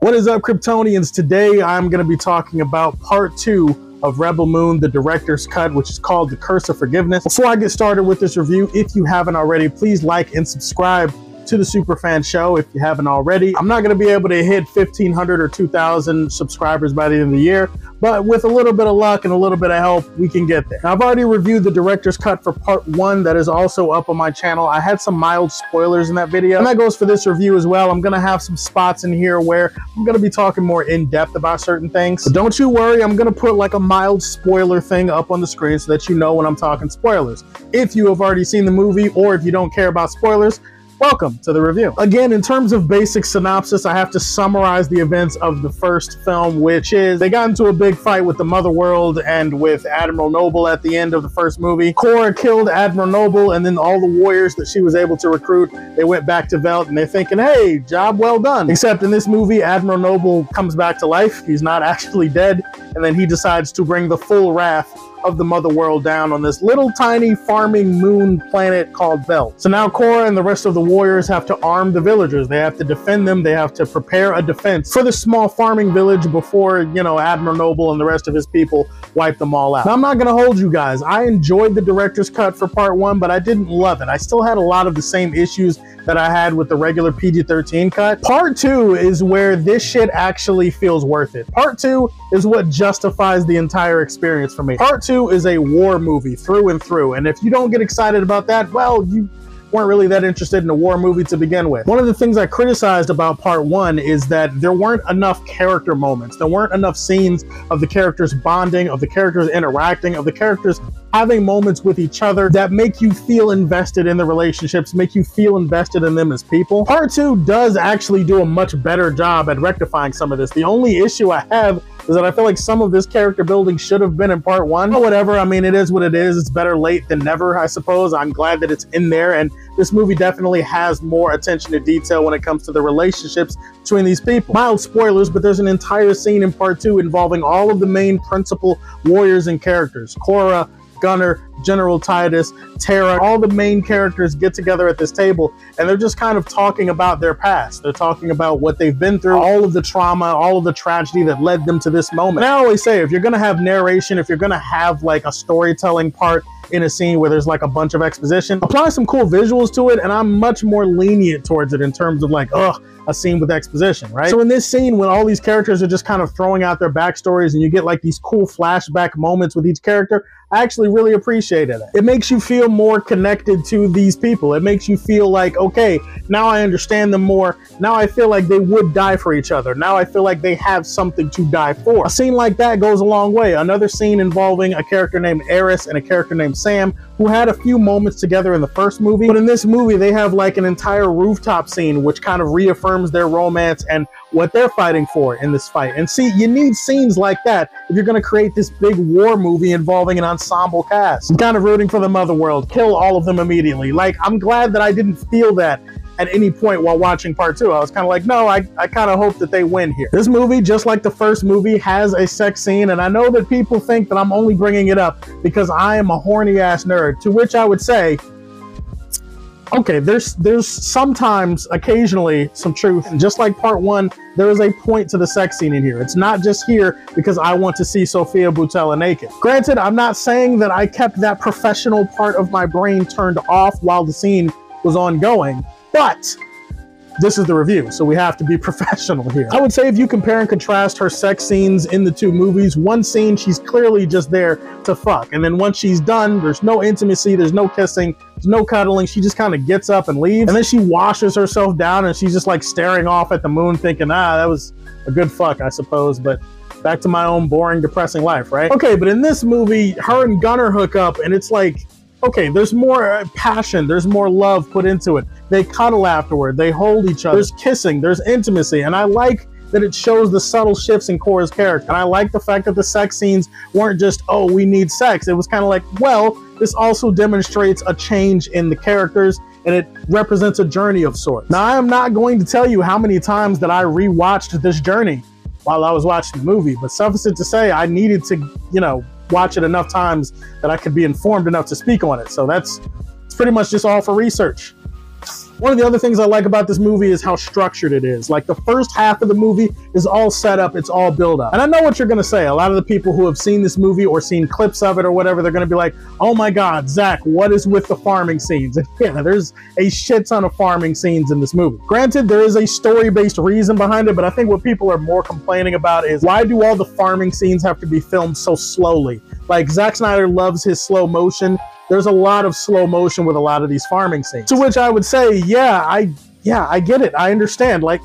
What is up, Kryptonians? Today I'm going to be talking about part 2 of Rebel Moon, the director's cut, which is called The Curse of Forgiveness. Before I get started with this review, if you haven't already, please like and subscribe to the Superfan Show if you haven't already. I'm not going to be able to hit 1,500 or 2,000 subscribers by the end of the year, but with a little bit of luck and a little bit of help, we can get there. Now, I've already reviewed the director's cut for part 1 that is also up on my channel. I had some mild spoilers in that video, and that goes for this review as well. I'm going to have some spots in here where I'm going to be talking more in depth about certain things. But don't you worry, I'm going to put like a mild spoiler thing up on the screen so that you know when I'm talking spoilers. If you have already seen the movie or if you don't care about spoilers, welcome to the review. Again, in terms of basic synopsis, I have to summarize the events of the first film, which is they got into a big fight with the Mother World and with Admiral Noble at the end of the first movie. Korra killed Admiral Noble, and then all the warriors that she was able to recruit, they went back to Velt, and they're thinking, hey, job well done. Except in this movie, Admiral Noble comes back to life. He's not actually dead, and then he decides to bring the full wrath of the Mother World down on this little tiny farming moon planet called Velt. So now Korra and the rest of the warriors have to arm the villagers. They have to defend them. They have to prepare a defense for the small farming village before, you know, Admiral Noble and the rest of his people wipe them all out. Now, I'm not going to hold you guys. I enjoyed the director's cut for part 1, but I didn't love it. I still had a lot of the same issues that I had with the regular PG-13 cut. Part 2 is where this shit actually feels worth it. Part 2 is what justifies the entire experience for me. Part 2 is a war movie through and through, and if you don't get excited about that, well, you weren't really that interested in a war movie to begin with. One of the things I criticized about part 1 is that there weren't enough character moments. There weren't enough scenes of the characters bonding, of the characters interacting, of the characters having moments with each other that make you feel invested in the relationships, make you feel invested in them as people. Part 2 does actually do a much better job at rectifying some of this. The only issue I have is that I feel like some of this character building should have been in part 1. But whatever, I mean, it is what it is. It's better late than never, I suppose. I'm glad that it's in there, and this movie definitely has more attention to detail when it comes to the relationships between these people. Mild spoilers, but there's an entire scene in part 2 involving all of the main principal warriors and characters. Korra, Gunner, General Titus, Tara, all the main characters get together at this table, and they're just kind of talking about their past. They're talking about what they've been through, all of the trauma, all of the tragedy that led them to this moment. And I always say, if you're going to have narration, if you're going to have like a storytelling part in a scene where there's like a bunch of exposition, apply some cool visuals to it, and I'm much more lenient towards it in terms of like, a scene with exposition, right? So in this scene, when all these characters are just kind of throwing out their backstories and you get like these cool flashback moments with each character, I actually really appreciated it. It makes you feel more connected to these people. It makes you feel like, okay, now I understand them more. Now I feel like they would die for each other. Now I feel like they have something to die for. A scene like that goes a long way. Another scene involving a character named Eris and a character named Sam, who had a few moments together in the first movie, but in this movie they have like an entire rooftop scene which kind of reaffirms their romance and what they're fighting for in this fight. And see, you need scenes like that if you're going to create this big war movie involving an ensemble cast. I'm kind of rooting for the Mother World. Kill all of them immediately. Like, I'm glad that I didn't feel that at any point while watching part 2. I was kind of like, no, I kind of hope that they win here. This movie, just like the first movie, has a sex scene, and I know that people think that I'm only bringing it up because I am a horny ass nerd, to which I would say, okay, there's sometimes, occasionally, some truth. And just like part 1, there is a point to the sex scene in here. It's not just here because I want to see Sofia Boutella naked. Granted, I'm not saying that I kept that professional part of my brain turned off while the scene was ongoing, but this is the review, so we have to be professional here. I would say if you compare and contrast her sex scenes in the 2 movies, one scene, she's clearly just there to fuck. And then once she's done, there's no intimacy, there's no kissing, there's no cuddling. She just kind of gets up and leaves. And then she washes herself down and she's just like staring off at the moon thinking, that was a good fuck, I suppose, but back to my own boring, depressing life, right? Okay, but in this movie, her and Gunner hook up and it's like, okay, there's more passion, there's more love put into it. They cuddle afterward, they hold each other, there's kissing, there's intimacy, and I like that it shows the subtle shifts in Korra's character. And I like the fact that the sex scenes weren't just, oh, we need sex. It was kind of like, well, this also demonstrates a change in the characters, and it represents a journey of sorts. Now, I am not going to tell you how many times that I rewatched this journey while I was watching the movie, but suffice it to say, I needed to, you know, watch it enough times that I could be informed enough to speak on it. So it's pretty much just all for research. One of the other things I like about this movie is how structured it is. Like, the first half of the movie is all set up, it's all build up. And I know what you're gonna say. A lot of the people who have seen this movie or seen clips of it or whatever, they're gonna be like, oh my God, Zach, what is with the farming scenes? And yeah, there's a shit ton of farming scenes in this movie. Granted, there is a story-based reason behind it, but I think what people are more complaining about is, why do all the farming scenes have to be filmed so slowly? Like, Zack Snyder loves his slow motion. There's a lot of slow motion with a lot of these farming scenes. To which I would say, yeah, I get it. I understand. Like,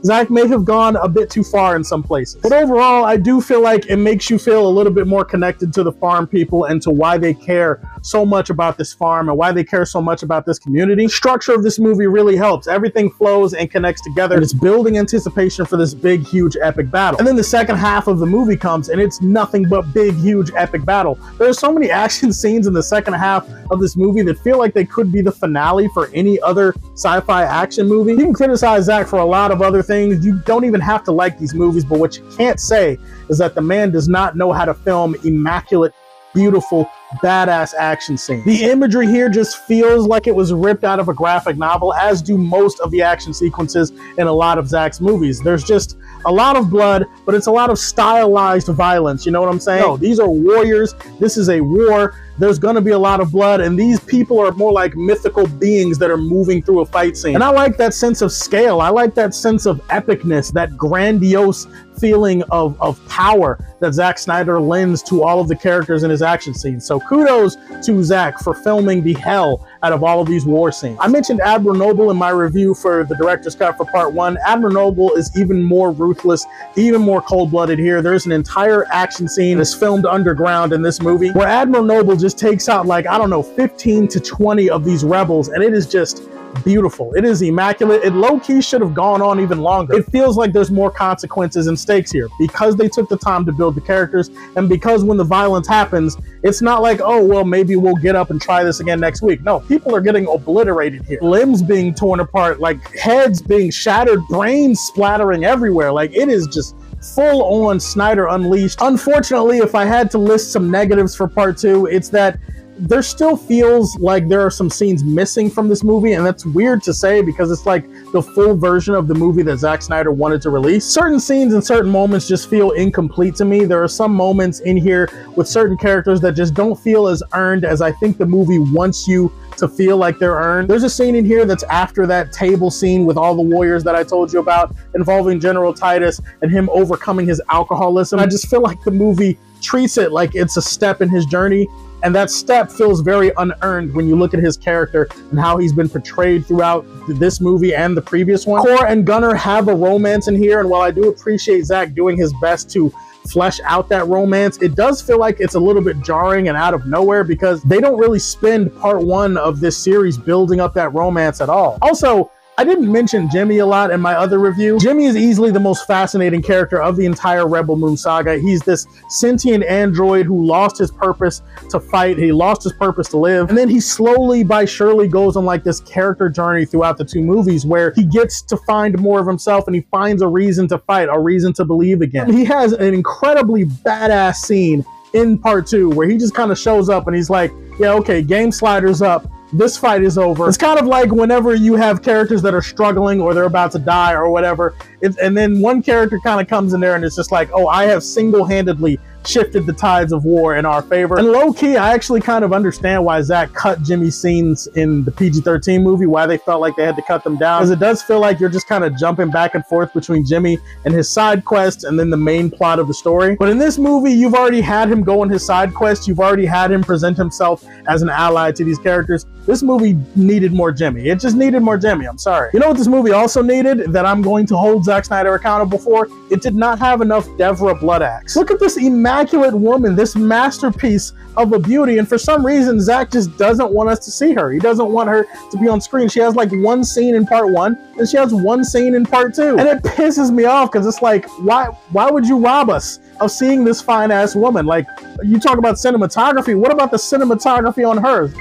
Zach may have gone a bit too far in some places. But overall, I do feel like it makes you feel a little bit more connected to the farm people and to why they care so much about this farm and why they care so much about this community. The structure of this movie really helps. Everything flows and connects together. It's building anticipation for this big, huge, epic battle. And then the second half of the movie comes and it's nothing but big, huge, epic battle. There are so many action scenes in the second half of this movie that feel like they could be the finale for any other sci-fi action movie. You can criticize Zach for a lot of other things. You don't even have to like these movies, but what you can't say is that the man does not know how to film immaculate, beautiful, badass action scene. The imagery here just feels like it was ripped out of a graphic novel, as do most of the action sequences in a lot of Zach's movies. There's just a lot of blood, but it's a lot of stylized violence. You know what I'm saying? No, these are warriors. This is a war. There's gonna be a lot of blood, and these people are more like mythical beings that are moving through a fight scene. And I like that sense of scale. I like that sense of epicness, that grandiose feeling of power that Zack Snyder lends to all of the characters in his action scenes. So kudos to Zack for filming the hell out of all of these war scenes. I mentioned Admiral Noble in my review for the director's cut for part 1. Admiral Noble is even more ruthless, even more cold-blooded here. There's an entire action scene that's filmed underground in this movie where Admiral Noble just takes out, like, I don't know, 15 to 20 of these rebels, and it is just beautiful. It is immaculate. It low-key should have gone on even longer. It feels like there's more consequences and stakes here because they took the time to build the characters, and because when the violence happens, it's not like, oh, well, maybe we'll get up and try this again next week. No, people are getting obliterated here. Limbs being torn apart, like heads being shattered, brains splattering everywhere. Like, it is just full-on Snyder Unleashed. Unfortunately, if I had to list some negatives for part 2, it's that there still feels like there are some scenes missing from this movie, and that's weird to say because it's like the full version of the movie that Zack Snyder wanted to release. Certain scenes and certain moments just feel incomplete to me. There are some moments in here with certain characters that just don't feel as earned as I think the movie wants you to feel like they're earned. There's a scene in here that's after that table scene with all the warriors that I told you about, involving General Titus and him overcoming his alcoholism. I just feel like the movie treats it like it's a step in his journey, and that step feels very unearned when you look at his character and how he's been portrayed throughout this movie and the previous one. Cor and Gunnar have a romance in here, and while I do appreciate Zack doing his best to flesh out that romance, it does feel like it's a little bit jarring and out of nowhere because they don't really spend part 1 of this series building up that romance at all. Also, I didn't mention Jimmy a lot in my other review. Jimmy is easily the most fascinating character of the entire Rebel Moon saga. He's this sentient android who lost his purpose to fight. He lost his purpose to live. And then he slowly but surely goes on like this character journey throughout the 2 movies where he gets to find more of himself and he finds a reason to fight, a reason to believe again. He has an incredibly badass scene in part 2 where he just kind of shows up and he's like, yeah, okay, game sliders up. This fight is over. It's kind of like whenever you have characters that are struggling or they're about to die or whatever, and then one character kind of comes in there and it's just like, oh, I have single-handedly shifted the tides of war in our favor. And low-key, I actually kind of understand why Zack cut Jimmy's scenes in the PG-13 movie, why they felt like they had to cut them down, because it does feel like you're just kind of jumping back and forth between Jimmy and his side quests and then the main plot of the story. But in this movie, you've already had him go on his side quest. You've already had him present himself as an ally to these characters. This movie needed more Jimmy. It just needed more Jimmy. I'm sorry. You know what this movie also needed that I'm going to hold Zack Snyder accountable for? It did not have enough Devra Bloodaxe. Look at this immaculate woman, this masterpiece of a beauty, and for some reason Zack just doesn't want us to see her. He doesn't want her to be on screen. She has like one scene in part 1 and she has one scene in part 2, and it pisses me off because it's like, why would you rob us of seeing this fine ass woman? Like, you talk about cinematography, what about the cinematography on her?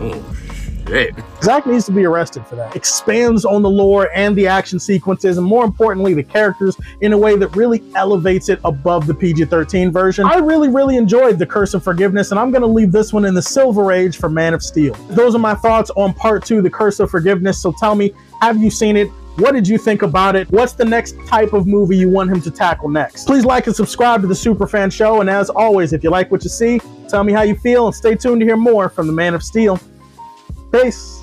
Oh, shit. shit. Zack needs to be arrested for that. Expands on the lore and the action sequences, and more importantly, the characters in a way that really elevates it above the PG-13 version. I really enjoyed The Curse of Forgiveness, and I'm gonna leave this one in the Silver Age for Man of Steel. Those are my thoughts on part 2, The Curse of Forgiveness. So tell me, have you seen it? What did you think about it? What's the next type of movie you want him to tackle next? Please like and subscribe to the Superfan Show, and as always, if you like what you see, tell me how you feel, and stay tuned to hear more from the Man of Steel. Peace.